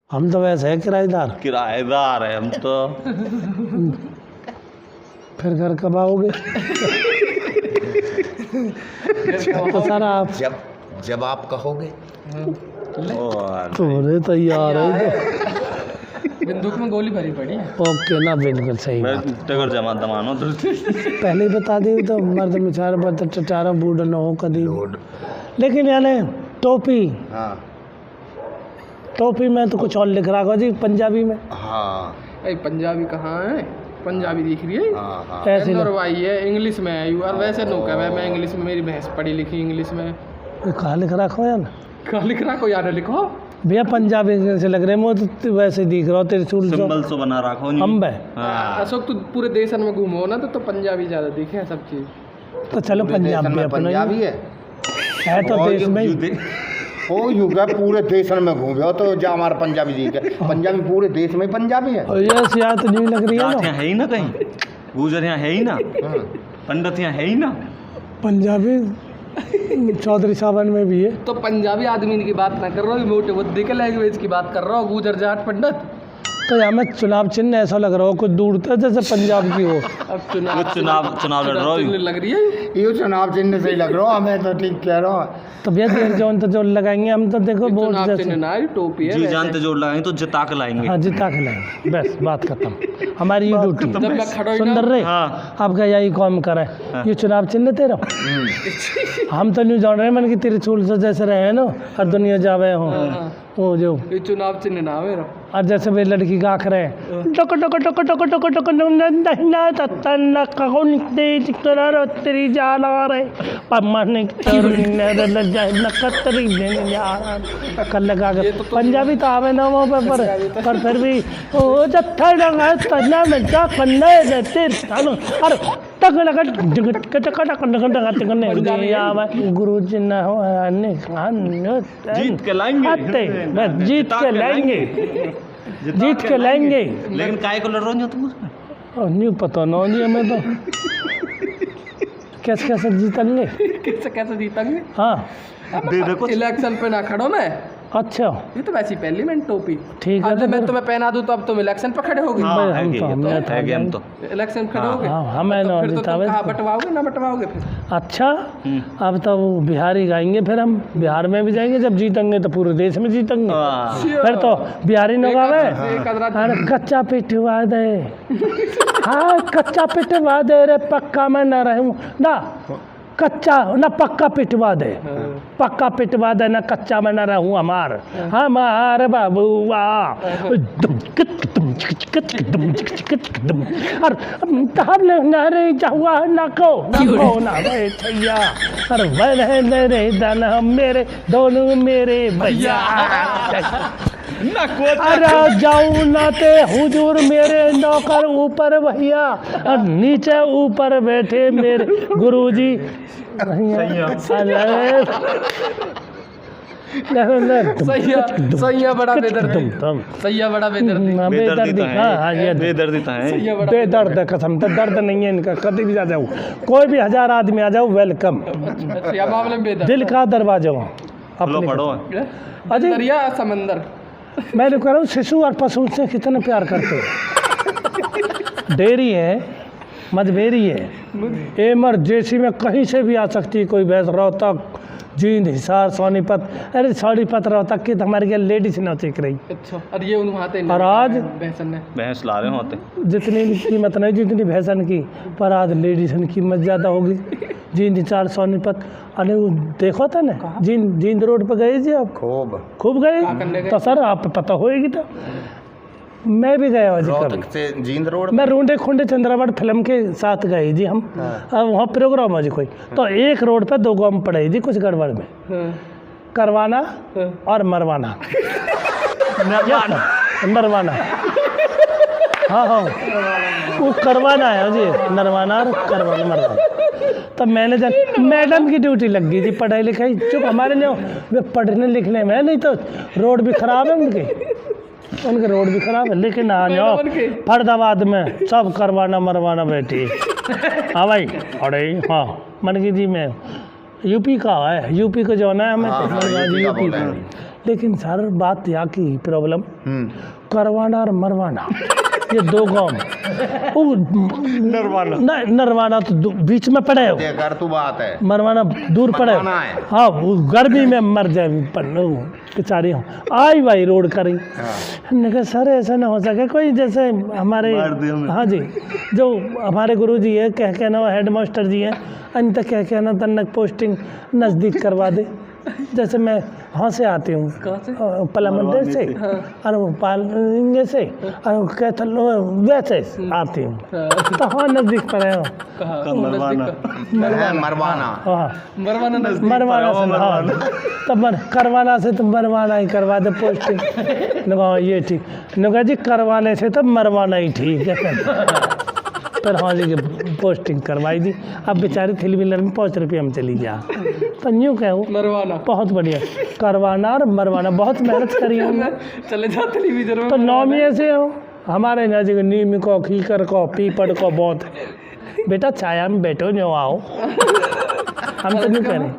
हम तो वैसे है किराएदार। किराएदार है हम तो। फिर घर कब आओगे? तो सारा आप जब आप कहोगे। तुम्हारे तैयार है तो बंदूक में गोली भरी पड़ी है। ओके ना, बिल्कुल सही मैं बात। टगर जमा दमानो तो पहले ही बता दी तो मर्द मिचार बर्द टटारा बूढ़ न हो कभी। लोड। लेकिन यानी टोपी, हाँ टोपी में तो कुछ और लिख रहा होगा जी पंजाबी में। हाँ अरे पंजाबी कहाँ है? पंजाबी दिख रही है। हाँ हाँ ऐसे और भाई है इंग्लिश में है यार। वैसे नो कह मैं इंग्लिश में, मेरी भैंस पढ़ी लिखी इंग्लिश में। कहाँ लिख रखा हो यार? कहाँ लिख रहा को यार लिखो भैया पंजाबी से लग रहे हैं, मुझे तो वैसे दिख रहा हो त्रिशूल सिंबल सो बना रखो नहीं। अम्ब है। हाँ। अशोक तू पूरे देश में घूमो ना तो पंजाबी ज्यादा दिखे सब चीज। तो चलो पंजाब भी अपना पंजाबी है तो और देश में ही। ओ युग है पूरे देश में घूमे तो जा हमारा पंजाबी जी के पंजाबी पूरे देश में पंजाबी है। और ये सियात नहीं लग रही है जात ना यहाँ है ही ना, कहीं गुजर यहाँ है ही ना, पंडित यहाँ है ही ना। पंजाबी चौधरी सावन में भी है। तो पंजाबी आदमी की बात ना कर रहा हूँ, मोटे बुद्धि के लैंग्वेज की बात कर रहा हूँ। गुजर जाट पंडित। तो यहाँ में चुनाव चिन्ह ऐसा लग रहा हो कुछ दूर तक जैसे पंजाब की हो। अब चुनाव लड़ रहा हूँ। लग रही है ये चुनाव चिन्ह से ही लग रहा हमें तो ठीक कह रहा हूँ। तो भैया जो लगाएंगे हम तो देखो वोट चुनाव जैसे। चिन्ह ना है, टोपी है जी वैसे। जानते जोड़ लगाएंगे तो जिता के लाएंगे। हाँ जिता खिलाएंगे, बस बात खत्म। हमारी ये ड्यूटी। जब मैं खड़ा हुई ना सुंदर रे हाँ। आपका यही काम करे। ये चुनाव चिन्ह तेरा हम तो नहीं जान रहे मन की त्रिशूल से जैसे रहे ना हर दुनिया जावे हो वो जो। ये चुनाव चिन्ह ना मेरा। और जैसे वे लड़की का आख रहे टक टक टक टक टक टक ना तत्न कौन तेरा तेरी जान आ रहे पमन न कतरी कल लगा के पंजाबी तो आवे ना वो पर फिर भी ओ जत्था लगा तना में जा करना है तेरे चलो अरे टक लगा टक टक टक करने आवे गुरुजी ना हो ने जीत के लाएंगे। बस जीत के लाएंगे, जीत के लाएंगे। लेकिन काय को लड़ रहे हो तुम? नहीं पता ना जी हमें तो कैसे कैसे जीतेंगे। कैसे कैसे जीतेंगे? हाँ देखो इलेक्शन पे ना खड़ो मैं। अच्छा ये तो वैसी पहली मैंने टोपी। ठीक है अब तो मैं फिर। तुम्हें पहना दूं तो अब तुम इलेक्शन पे खड़े होगे। हाँ, हम है तो ये हमने तो तो है गेम तो। इलेक्शन पे खड़े होगे। हाँ हमें तो ना फिर तो तुम जितावे कहाँ बंटवाओगे ना बंटवाओगे फिर। अच्छा अब तो वो बिहारी गाएंगे फिर हम बिहार में भी जाएंगे जब जीतेंगे तो पूरे देश में जीतेंगे। हाँ। फिर तो बिहारी न गावे एक आध रात अरे कच्चा पिटवा दे हाँ कच्चा पिटवा दे रे पक्का मैं न रहूं ना कच्चा ना पक्का पिटवा दे पक्का पिटवा दे ना कच्चा मैं न रहूं हमार बाबूआ और रे जावा ना को ना रे छैया अरे वह रे दाना मेरे दोनों मेरे भैया अरे जाऊँ ना ते हुजूर मेरे नौकर ऊपर भैया और नीचे ऊपर बैठे मेरे गुरुजी सैया बड़ा बेदर्दी। सैया बड़ा बेदर्दी। बेदर्दी हाँ ये बेदर्दी तो है। सैया बड़ा बेदर्द कसम तो दर्द नहीं है इनका कभी भी आ जाओ कोई भी 1000 आदमी आ जाओ वेलकम अच्छा मामले में बेदर्द। दिल का दरवाजा लो पढ़ो। अजी दरिया समंदर। मैं कह रहा हूँ शिशु और पशु से कितना प्यार करते हो। डेयरी है मधुबेरी है इमरजेंसी में कहीं से भी आ सकती है कोई भैंस रोहतक जींद हिसार सोनीपत अरे सोनीपत रोहतक की तो हमारे यहाँ लेडीज ना सीख रही। अच्छा और ये वहाँ पे और आज भैंसन ने भैंस ला रहे होते। जितनी कीमत नहीं जितनी भैंसन की पर आज लेडीज की कीमत ज़्यादा होगी। जींद हिसार सोनीपत अरे वो देखो था ना जींद रोड पर गए जी आप खूब गए तो सर आप पता होएगी तो मैं भी गया जी कभी से जींद रोड मैं रूंडे खुंडे चंद्रावट फिल्म के साथ गए जी हम अब वहाँ प्रोग्राम है जी कोई तो एक रोड पे 2 गाँव पड़े जी कुछ गड़बड़ में करवाना और मरवाना नरवाना हाँ वो करवाना है जी नरवाना और करवाना मरवाना। तब मैंने मैडम की ड्यूटी लग गई थी पढ़ाई लिखाई चुप हमारे लिए वे पढ़ने लिखने में नहीं तो रोड भी खराब है उनके रोड भी खराब है लेकिन आ जाओ फरीदाबाद में सब करवाना मरवाना बैठी। हाँ भाई अरे हाँ मनगी जी में यूपी का है यूपी को जो है हमें यूपी लेकिन सर बात यहाँ की प्रॉब्लम हम्म। करवाना और मरवाना ये दो गाँव वो नरवाना तो बीच में पड़े हो, कर तू बात है। मरवाना दूर पड़े हो। मरवाना है। हाँ वो गर्मी में मर जाए बेचारी हूँ आई भाई रोड करी। हमने कहा सर ऐसा ना हो सके कोई जैसे हमारे हाँ जी जो हमारे गुरु जी है कह के ना हेड मास्टर जी हैं अंत कह के ना तनक पोस्टिंग नज़दीक करवा दे। जैसे मैं वहाँ से आती हूँ पला मंदिर से और वो पालेंगे से और कैथल वैसे आती हूँ तो हाँ नज़दीक पड़े हो। मरवाना हाँ मरवाना नजदीक मरवाना से हाँ तब करवाना से तो मरवाना ही करवा दे पोस्टिंग। लगा ये ठीक लगा जी करवाने से तो मरवाना ही ठीक है। पर हाँ जी पोस्टिंग करवाई दी। अब बेचारी थ्री व्हीलर में 5 रुपये में चली जा तो यूँ कहो मरवाना बहुत बढ़िया करवाना और मरवाना बहुत मेहनत करी हमने। चले जा टेलीविजन में तो नौमी ऐसे हो हमारे यहाँ जी नीम को खीकर को पीपड़ को बहुत बेटा छाया में बैठो जो आओ। हम तो नहीं कह रहे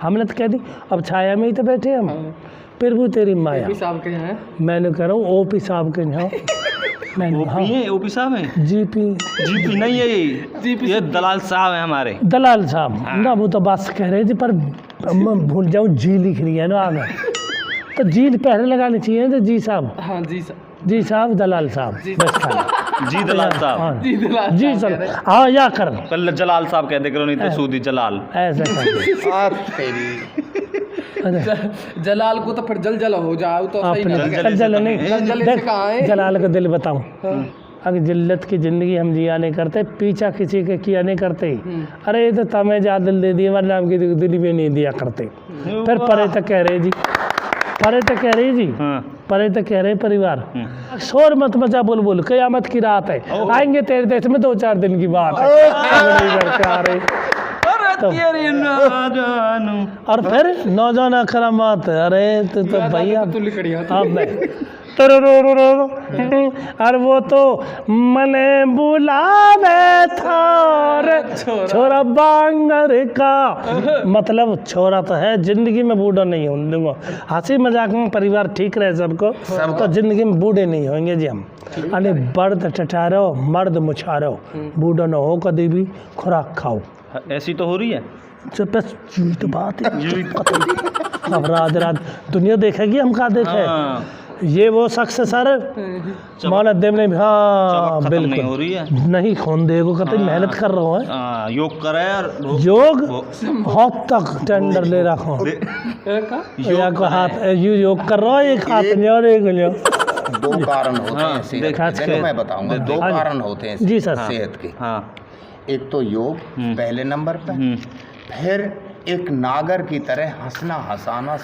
हमने तो कह दी अब छाया में ही तो बैठे हम फिर भी तेरी माया साहब के हैं मैंने कह रहा हूँ ओपी साहब के यहाँ मैंने हाँ ओपी साहब है जीपी नहीं है ये दलाल साहब है हमारे। दलाल साहब ना वो तो बात कह रहे थे पर मैं भूल जाऊँ जी लिख रही है ना आगे तो जी पहले लगानी चाहिए तो जी साहब हाँ जी साहब दलाल साहब बस खाली जी दलाल साहब हाँ जी दलाल जी साहब चल हाँ या कर पहले जलाल साहब कहते करो नहीं तो सूदी जलाल। ऐसा कर आ, तेरी जलाल को तो फिर जल हो जाओ तो सही अपने नहीं जल जल नहीं जल से कहाँ है? जलाल का दिल बताऊं अगर जिल्लत की ज़िंदगी हम जिया नहीं करते पीछा किसी के किया नहीं करते अरे ये तो तमें जा दिल दे दिया वरना हमकी दिल भी नहीं दिया करते। फिर परे तक कह रहे जी परे तक कह रही जी परे तक कह रहे परिवार शोर मत मचा बोल क़यामत की रात है आएंगे तेरे देश में 2-4 दिन की बात है आ रहे तो और फिर नौजवान अखरामात अरे तू तो भैया तू लिखड़िया अब मैं और वो तो मने बुलावे था छोरा बांगर का मतलब छोरा तो है जिंदगी में बूढ़ा नहीं होने दूंगा। हंसी मजाक में परिवार ठीक रहे सबको तो जिंदगी में बूढ़े नहीं होंगे जी हम। अरे बर्द टटारो मर्द मुछारो बूढ़ा न हो कभी भी खुराक खाओ। ऐसी तो हो रही है तो बात है अब रात दुनिया देखेगी हम कहा देखे ये वो शख्स सर मौला देव ने हाँ बिल्कुल नहीं हो रही है नहीं खोन देगो कतई मेहनत कर रहा है योग करे और योग हाथ तक टेंडर ले रखो या को हाथ योग कर रहा है एक हाथ में और एक ले 2 कारण होते हैं सेहत के। मैं बताऊंगा 2 कारण होते हैं जी सर सेहत के। हाँ एक तो योग पहले नंबर पे फिर एक नागर की तरह हंसना हंसाना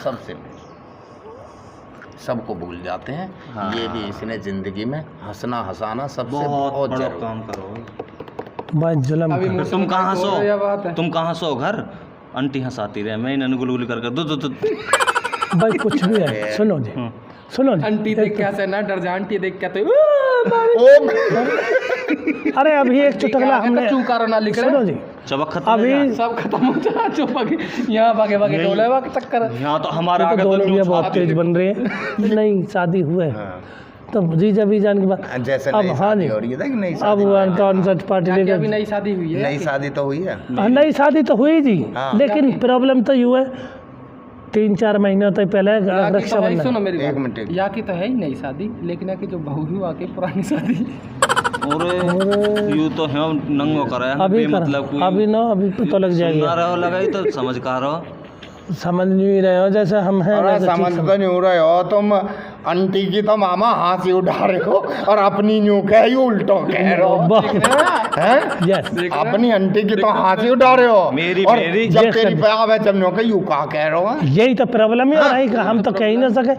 सबको भूल जाते हैं। ये भी इसने जिंदगी में हंसना हंसाना सबसे बहुत जरूरी काम करो भाई जुलम तुम कहाँ सो घर आंटी हंसाती रहे मैं इन्हें गुलगुल कर दो भाई कुछ भी है सुनो जी आंटी देख के ऐसे ना डर जा आंटी देख के तो अरे अभी एक चुटकला हमने चूकारो ना लिख सुनो जी चबक अभी सब खत्म हो जा चुप यहाँ भागे डोले चक्कर यहाँ तो हमारे आगे दोनों ये बहुत तेज बन रहे हैं नहीं शादी हुए तो जीजा भी जान के बाद जैसे अब हाँ जी अब कौन सा पार्टी लेकर अभी नई शादी हुई है नई शादी तो हुई है नई शादी तो हुई जी लेकिन प्रॉब्लम तो यूँ है 3-4 महीने तो पहले रक्षाबंधन सुनो मेरी एक मिनट यहाँ की तो है ही नई शादी लेकिन यहाँ की जो बहू हुई वहाँ की पुरानी शादी और यू तो है नंगो करे अभी मतलब कोई अभी ना अभी तो लग जाएगी रहो लगाई तो समझ का रहो समझ नहीं रहे हो जैसे हम हैं अरे समझ तो नहीं हो रहे हो तुम आंटी की तो मामा हंसी उठा रहे हो और अपनी न्यू कह ही उल्टो कह रहे हो हैं यस अपनी आंटी की तो हंसी उठा रहे हो मेरी और मेरी जब तेरी पे आवे जब न्यू कह यू का कह रहे हो यही तो प्रॉब्लम है और हम तो कह ही ना सके